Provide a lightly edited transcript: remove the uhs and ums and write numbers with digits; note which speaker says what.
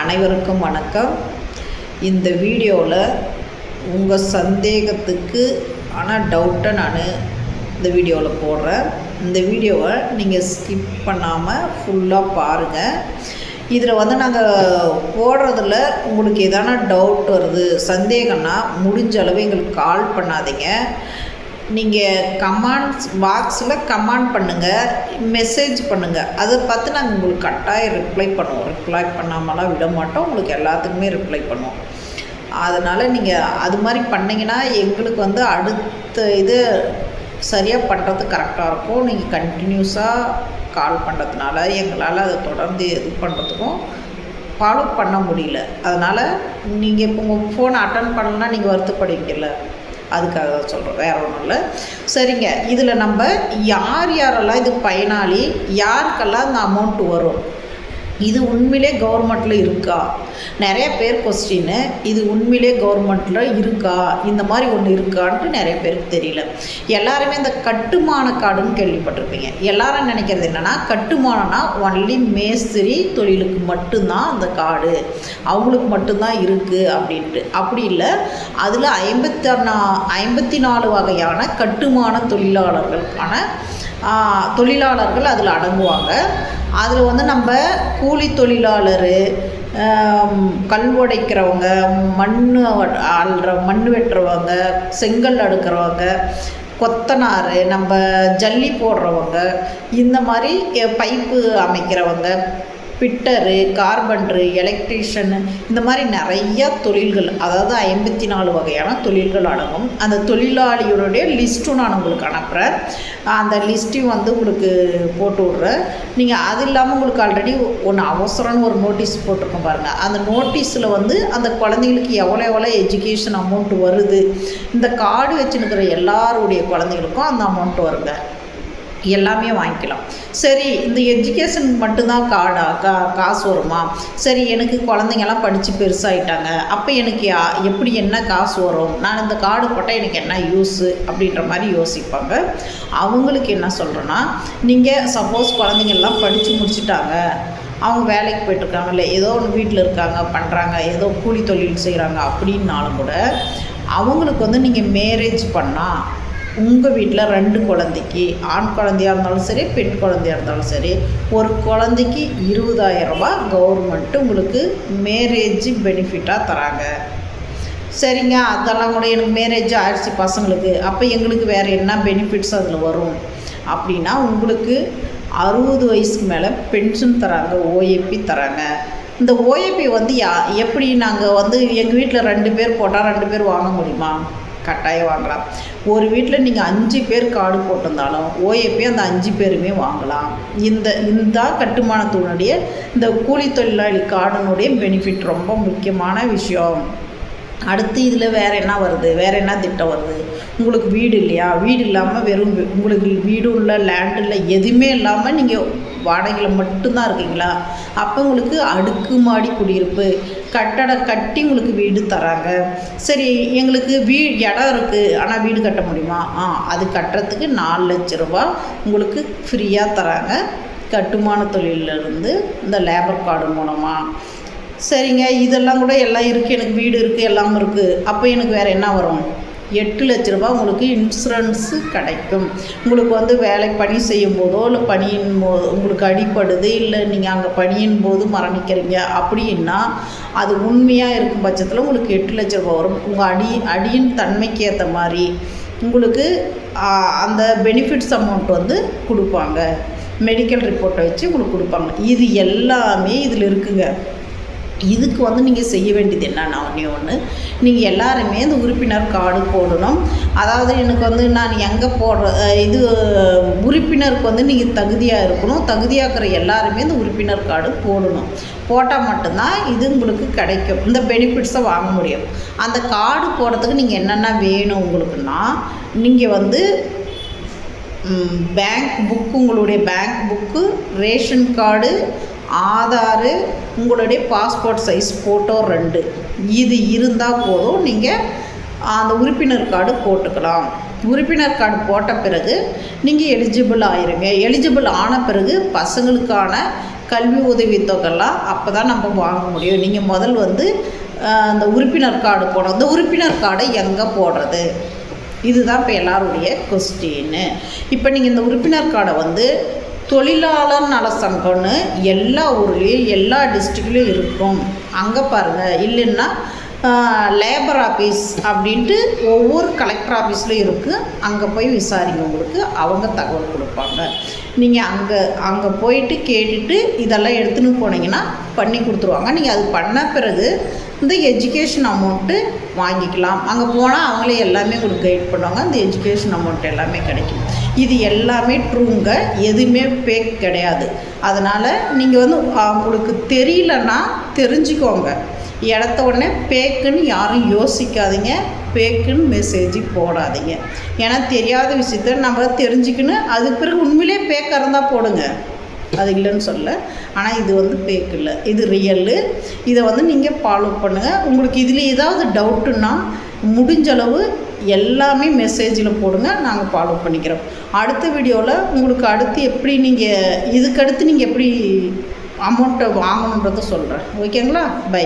Speaker 1: அனைவருக்கும் வணக்கம். இந்த வீடியோவில் உங்கள் சந்தேகத்துக்கு டவுட்டை நான் இந்த வீடியோவில் போடுறேன். இந்த வீடியோவை நீங்கள் ஸ்கிப் பண்ணாமல் ஃபுல்லாக பாருங்கள். இதில் நாங்கள் போடுறதில் உங்களுக்கு எதான டவுட் வருது, சந்தேகம்னா முடிஞ்ச அளவு எங்களுக்கு கால் பண்ணாதீங்க. நீங்கள் கமெண்ட்ஸ் பாக்ஸில் கமெண்ட் பண்ணுங்கள், மெசேஜ் பண்ணுங்கள். அதை பார்த்து நாங்கள் உங்களுக்கு கட்டாயம் ரிப்ளை பண்ணுவோம். ரிப்ளை பண்ணாமலாம் விட மாட்டோம், உங்களுக்கு எல்லாத்துக்குமே ரிப்ளை பண்ணுவோம். அதனால் நீங்கள் அது மாதிரி பண்ணிங்கன்னா எங்களுக்கு அடுத்த இது சரியாக பண்ணுறது கரெக்டாக இருக்கும். நீங்கள் கண்டினியூஸாக கால் பண்ணுறதுனால எங்களால் அதை தொடர்ந்து இது பண்ணுறதுக்கும் ஃபாலோ பண்ண முடியல. அதனால் நீங்கள் இப்போ உங்கள் ஃபோனை அட்டன் பண்ணலன்னா நீங்கள் வருத்தப்படுவீங்கல்ல, அதுக்காக தான் சொல்கிறோம், வேறு ஒன்றும் இல்லை. சரிங்க, இதில் நம்ம யாரெல்லாம் இது பயனாளி, யாருக்கெல்லாம் இந்த அமௌண்ட் வரும், இது உண்மையிலே கவர்மெண்ட்டில் இருக்கா? நிறைய பேர் கொஸ்டின்னு, இது உண்மையிலே கவர்மெண்ட்டில் இருக்கா, இந்த மாதிரி ஒன்று இருக்கான்ட்டு நிறைய பேருக்கு தெரியல. எல்லாருமே இந்த கட்டுமான கார்டுன்னு கேள்விப்பட்டிருப்பீங்க. எல்லாரும் நினைக்கிறது என்னென்னா, கட்டுமானம்னா ஒன்லி மேஸ்திரி தொழிலுக்கு மட்டும்தான் அந்த கார்டு, அவங்களுக்கு மட்டும்தான் இருக்குது அப்படின்ட்டு. அப்படி இல்லை, அதில் 54 வகையான கட்டுமான தொழிலாளர்களுக்கான தொழிலாளர்கள் அதில் அடங்குவாங்க. அதில் நம்ம கூலி தொழிலாளர், கல் உடைக்கிறவங்க, மண் வெட்டுறவங்க, செங்கல் அடுக்கிறவங்க, கொத்தனார், நம்ம ஜல்லி போடுறவங்க, இந்த மாதிரி பைப்பு அமைக்கிறவங்க, பிட்டரு, கார்பெண்டரு, எலக்ட்ரீஷியனு, இந்த மாதிரி நிறையா தொழில்கள், அதாவது 54 வகையான தொழில்கள் அடங்கும். அந்த தொழிலாளிகளுடைய லிஸ்ட்டும் நான் உங்களுக்கு அனுப்புகிறேன். அந்த லிஸ்ட்டையும் உங்களுக்கு போட்டு விட்றேன். நீங்கள் அது இல்லாமல் உங்களுக்கு ஆல்ரெடி ஒன்று அவசரம்னு ஒரு நோட்டீஸ் போட்டிருக்கோம் பாருங்கள். அந்த நோட்டீஸில் அந்த குழந்தைங்களுக்கு எவ்வளோ எஜுகேஷன் அமௌண்ட் வருது, இந்த கார்டு வச்சுருக்கிற எல்லாருடைய குழந்தைங்களுக்கும் அந்த அமௌண்ட் வருங்க. எல்லாமே வாங்கிக்கலாம். சரி, இந்த எஜுகேஷனுக்கு மட்டும்தான் காசு வருமா? சரி, எனக்கு குழந்தைங்கள்லாம் படித்து பெருசாகிட்டாங்க, அப்போ எனக்கு எப்படி என்ன காசு வரும், நான் இந்த கார்டு போட்டால் எனக்கு என்ன யூஸு அப்படின்ற மாதிரி யோசிப்பாங்க. அவங்களுக்கு என்ன சொல்கிறேன்னா, நீங்கள் சப்போஸ் குழந்தைங்கள்லாம் படித்து முடிச்சுட்டாங்க, அவங்க வேலைக்கு போய்ட்டுருக்காங்க, இல்லை ஏதோ ஒன்று வீட்டில் இருக்காங்க, பண்ணுறாங்க, ஏதோ கூலி தொழில் செய்கிறாங்க அப்படின்னாலும் கூட அவங்களுக்கு நீங்கள் மேரேஜ் பண்ணால் உங்கள் வீட்டில் 2 குழந்தைக்கு, ஆண் குழந்தையாக இருந்தாலும் சரி, பெண் குழந்தையாக இருந்தாலும் சரி, ஒரு குழந்தைக்கு 20,000 ரூபா கவர்மெண்ட்டு உங்களுக்கு மேரேஜ் பெனிஃபிட்டாக தராங்க. சரிங்க, அதெல்லாம் கூட எனக்கு மேரேஜ் ஆயிடுச்சு பசங்களுக்கு, அப்போ எங்களுக்கு வேறு என்ன பெனிஃபிட்ஸ் அதில் வரும் அப்படின்னா, உங்களுக்கு 60 வயசுக்கு மேலே பென்ஷன் தராங்க, ஓஏபி தராங்க. இந்த ஓஏபி எப்படி நாங்கள் எங்கள் வீட்டில் 2 பேர் போட்டால் 2 பேர் வாங்க முடியுமா? கட்டாயம் வாங்கலாம். ஒரு வீட்டில் நீங்கள் 5 பேர் கார்டு போட்டிருந்தாலும் ஓஏபி அந்த 5 பேருமே வாங்கலாம். இந்த கட்டுமானத்தினுடைய இந்த கூலி தொழிலாளி கார்டுனுடைய பெனிஃபிட் ரொம்ப முக்கியமான விஷயம். அடுத்து இதில் வேறு என்ன வருது, வேறு என்ன திட்டம் வருது? உங்களுக்கு வீடு இல்லையா? வீடு இல்லாமல் வெறும் உங்களுக்கு வீடும் இல்லை, லேண்டு இல்லை, எதுவுமே இல்லாமல் நீங்கள் வாடகையில் மட்டும்தான் இருக்கீங்களா? அப்போ உங்களுக்கு அடுக்குமாடி குடியிருப்பு கட்டடம் கட்டி உங்களுக்கு வீடு தராங்க. சரி, எங்களுக்கு இடம் இருக்குது ஆனால் வீடு கட்ட முடியுமா? அது கட்டுறதுக்கு 4 லட்ச ரூபா உங்களுக்கு ஃப்ரீயாக தராங்க, கட்டுமான தொழிலிருந்து இந்த லேபர் கார்டு மூலமாக. சரிங்க, இதெல்லாம் கூட எல்லாம் இருக்குது, எனக்கு வீடு இருக்குது, எல்லாம் இருக்குது. அப்போ எனக்கு வேறு என்ன வரும்? 8 லட்ச ரூபா உங்களுக்கு இன்சூரன்ஸு கிடைக்கும். உங்களுக்கு வேலை பணி செய்யும் போதோ, இல்லை பணியின் போது உங்களுக்கு அடிப்படுது, இல்லை நீங்கள் அங்கே பணியின் போது மரணிக்கிறீங்க அப்படின்னா, அது உண்மையாக இருக்கும் பட்சத்தில் உங்களுக்கு 8 லட்ச ரூபா வரும். உங்கள் அடியின் தன்மைக்கு ஏற்ற மாதிரி உங்களுக்கு அந்த பெனிஃபிட்ஸ் அமௌண்ட் கொடுப்பாங்க. மெடிக்கல் ரிப்போர்ட்டை வச்சு உங்களுக்கு கொடுப்பாங்க. இது எல்லாமே இதில் இருக்குங்க. இதுக்கு நீங்கள் செய்ய வேண்டியது என்னன்னா, ஒன்று நீங்கள் எல்லாருமே இந்த உறுப்பினர் கார்டு போடணும். அதாவது எனக்கு நான் எங்கே இது உறுப்பினருக்கு நீங்கள் தகுதியாக இருக்கணும். தகுதியாகிற எல்லாருமே இந்த உறுப்பினர் கார்டு போடணும். போட்டால் மட்டும்தான் இது உங்களுக்கு கிடைக்கும், இந்த பெனிஃபிட்ஸை வாங்க முடியும். அந்த கார்டு போடுறதுக்கு நீங்கள் என்னென்ன வேணும் உங்களுக்குன்னா, நீங்கள் பேங்க் புக்கு, உங்களுடைய bank book, ration card, Aadhaar, உங்களுடைய பாஸ்போர்ட் சைஸ் ஃபோட்டோ 2 இது இருந்தால் போதும், நீங்கள் அந்த உறுப்பினர் கார்டு போட்டுக்கலாம். உறுப்பினர் கார்டு போட்ட பிறகு நீங்கள் எலிஜிபிள் ஆயிருங்க. எலிஜிபிள் ஆன பிறகு பசங்களுக்கான கல்வி உதவித்தொகைலாம் அப்போ தான் நம்ம வாங்க முடியும். நீங்கள் முதல் வந்து அந்த உறுப்பினர் கார்டு போடணும். அந்த உறுப்பினர் கார்டை எங்கே போடுறது, இதுதான் இப்போ எல்லாருடைய கொஸ்டின்னு. இப்போ நீங்கள் இந்த உறுப்பினர் கார்டை வந்து தொழிலாளர் நல சங்கம்னு எல்லா ஊர்லேயும் எல்லா டிஸ்ட்ரிக்ட்லேயும் இருக்கும். அங்கே பாருங்கள். இல்லைன்னா லேபர் ஆஃபீஸ் அப்படின்ட்டு ஒவ்வொரு கலெக்டர் ஆஃபீஸ்லையும் இருக்குது. அங்கே போய் விசாரிங்க, உங்களுக்கு அவங்க தகவல் கொடுப்பாங்க. நீங்கள் அங்கே போயிட்டு கேட்டுட்டு இதெல்லாம் எடுத்துன்னு போனீங்கன்னா பண்ணி கொடுத்துருவாங்க. நீங்கள் அது பண்ண பிறகு இந்த எஜுகேஷன் அமௌண்ட்டு வாங்கிக்கலாம். அங்கே போனால் அவங்களே எல்லாமே உங்களுக்கு கைட் பண்ணுவாங்க. இந்த எஜுகேஷன் அமௌண்ட் எல்லாமே கிடைக்கும். இது எல்லாமே ட்ரூங்க, எதுவுமே ஃபேக் கிடையாது. அதனால் நீங்கள் வந்து உங்களுக்கு தெரியலன்னா தெரிஞ்சுக்கோங்க. இடத்த உடனே ஃபேக்குன்னு யாரும் யோசிக்காதீங்க, ஃபேக்குன்னு மெசேஜ் போடாதீங்க. ஏன்னா தெரியாத விஷயத்த நம்ம தெரிஞ்சுக்கின்னு அதுக்கு பிறகு உண்மையிலே ஃபேக்காக இருந்தால் போடுங்க, அது இல்லைன்னு சொல்ல. ஆனால் இது வந்து ஃபேக் இல்லை, இது ரியல்லு. இதை வந்து நீங்கள் ஃபாலோ பண்ணுங்கள். உங்களுக்கு இதில் ஏதாவது டவுட்டுன்னா முடிஞ்சளவு எல்லாமே மெசேஜில் போடுங்க, நாங்கள் ஃபாலோ பண்ணிக்கிறோம். அடுத்த வீடியோவில் உங்களுக்கு அடுத்து எப்படி இதுக்கடுத்து நீங்கள் எப்படி அமௌண்ட்டை வாங்கணுன்றதை சொல்கிறேன். ஓகேங்களா? பை.